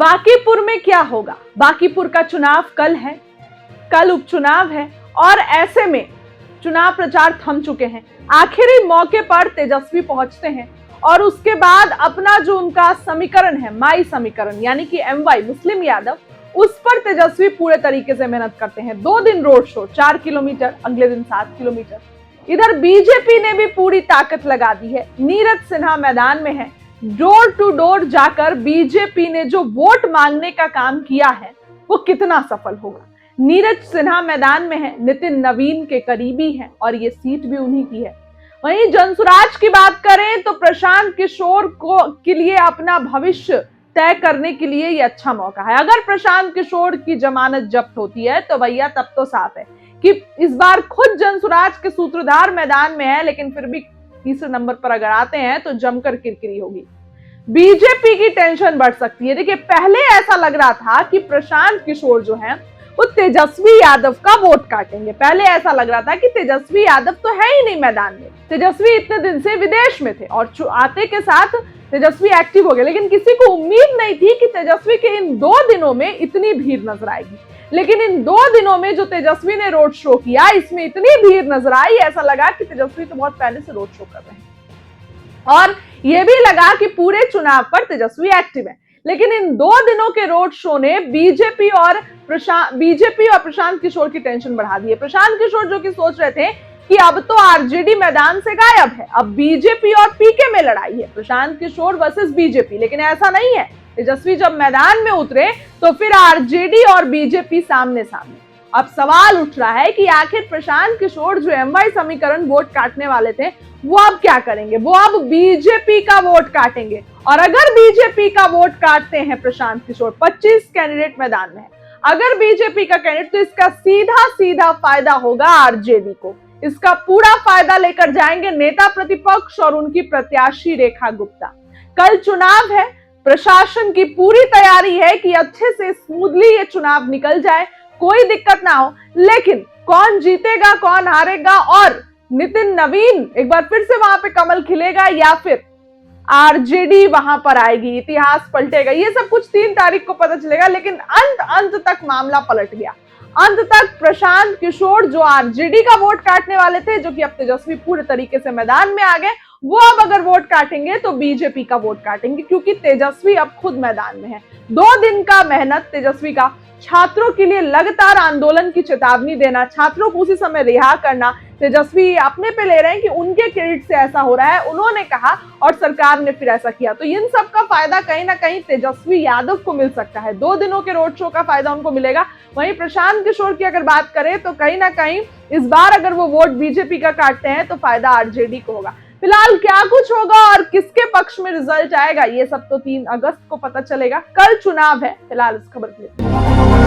बांकीपुर में क्या होगा? बांकीपुर का चुनाव कल है, कल उपचुनाव है और ऐसे में चुनाव प्रचार थम चुके हैं। आखिरी मौके पर तेजस्वी पहुंचते हैं और उसके बाद अपना जो उनका समीकरण है, माई समीकरण यानी कि MY मुस्लिम यादव, उस पर तेजस्वी पूरे तरीके से मेहनत करते हैं। 2 दिन रोड शो, 4 किलोमीटर, अगले दिन 7 किलोमीटर। इधर बीजेपी ने भी पूरी ताकत लगा दी है। नीरज सिन्हा मैदान में है। डोर टू डोर जाकर बीजेपी ने जो वोट मांगने का काम किया है वो कितना सफल होगा। नीरज सिन्हा मैदान में है, नितिन नवीन के करीबी हैं और ये सीट भी उन्हीं की है। वहीं जनसुराज की बात करें तो प्रशांत किशोर के लिए अपना भविष्य तय करने के लिए ये अच्छा मौका है। अगर प्रशांत किशोर की जमानत जब्त होती है तो भैया तब तो साफ है कि इस बार खुद जनसुराज के सूत्रधार मैदान में है, लेकिन फिर भी तीसरे नंबर पर अगर आते हैं तो जमकर किरकिरी होगी। बीजेपी की टेंशन बढ़ सकती है। देखिए, पहले ऐसा लग रहा था कि प्रशांत किशोर जो है वो तेजस्वी यादव का वोट काटेंगे। पहले ऐसा लग रहा था कि तेजस्वी यादव तो है ही नहीं मैदान में। तेजस्वी इतने दिन से विदेश में थे और आते के साथ तेजस्वी एक्टिव हो गए, लेकिन किसी को उम्मीद नहीं थी कि तेजस्वी के इन 2 दिनों में इतनी भीड़ नजर आएगी। लेकिन इन 2 दिनों में जो तेजस्वी ने रोड शो किया, इसमें इतनी भीड़ नजर आई, ऐसा लगा कि तेजस्वी तो बहुत पहले से रोड शो कर रहे हैं और यह भी लगा कि पूरे चुनाव पर तेजस्वी एक्टिव है। लेकिन इन 2 दिनों के रोड शो ने बीजेपी और प्रशांत किशोर की टेंशन बढ़ा दी है। प्रशांत किशोर जो कि सोच रहे थे कि अब तो आरजेडी मैदान से गायब है, अब बीजेपी और पीके में लड़ाई है, प्रशांत किशोर वर्सेस बीजेपी, लेकिन ऐसा नहीं है। तेजस्वी जब मैदान में उतरे तो फिर आरजेडी और बीजेपी सामने सामने। अब सवाल उठ रहा है कि आखिर प्रशांत किशोर जो MY समीकरण वोट काटने वाले थे वो अब क्या करेंगे? वो अब बीजेपी का वोट काटेंगे। और अगर बीजेपी का वोट काटते हैं प्रशांत किशोर, 25 कैंडिडेट मैदान में है, अगर बीजेपी का कैंडिडेट, तो इसका सीधा सीधा फायदा होगा आरजेडी को। इसका पूरा फायदा लेकर जाएंगे नेता प्रतिपक्ष और उनकी प्रत्याशी रेखा गुप्ता। कल चुनाव है, प्रशासन की पूरी तैयारी है कि अच्छे से स्मूथली ये चुनाव निकल जाए, कोई दिक्कत ना हो। लेकिन कौन जीतेगा, कौन हारेगा और नितिन नवीन एक बार फिर से वहां पे कमल खिलेगा या फिर आरजेडी वहां पर आएगी, इतिहास पलटेगा, ये सब कुछ 3 तारीख को पता चलेगा। लेकिन अंत तक मामला पलट गया। अंत तक प्रशांत किशोर जो आरजेडी का वोट काटने वाले थे, जो कि अब तेजस्वी पूरे तरीके से मैदान में आ गए, वो अब अगर वोट काटेंगे तो बीजेपी का वोट काटेंगे, क्योंकि तेजस्वी अब खुद मैदान में है। 2 दिन का मेहनत तेजस्वी का, छात्रों के लिए लगातार आंदोलन की चेतावनी देना, छात्रों को उसी समय रिहा करना, तेजस्वी अपने पे ले रहे हैं कि उनके क्रेडिट से ऐसा हो रहा है, उन्होंने कहा और सरकार ने फिर ऐसा किया। तो इन सब का फायदा कहीं ना कहीं तेजस्वी यादव को मिल सकता है। 2 दिनों के रोड शो का फायदा उनको मिलेगा। वहीं प्रशांत किशोर की अगर बात करें तो कहीं ना कहीं इस बार अगर वो वोट बीजेपी का काटते हैं तो फायदा आरजेडी को होगा। फिलहाल क्या कुछ होगा और किसके पक्ष में रिजल्ट आएगा, ये सब तो 3 अगस्त को पता चलेगा। कल चुनाव है। फिलहाल इस खबर के लिए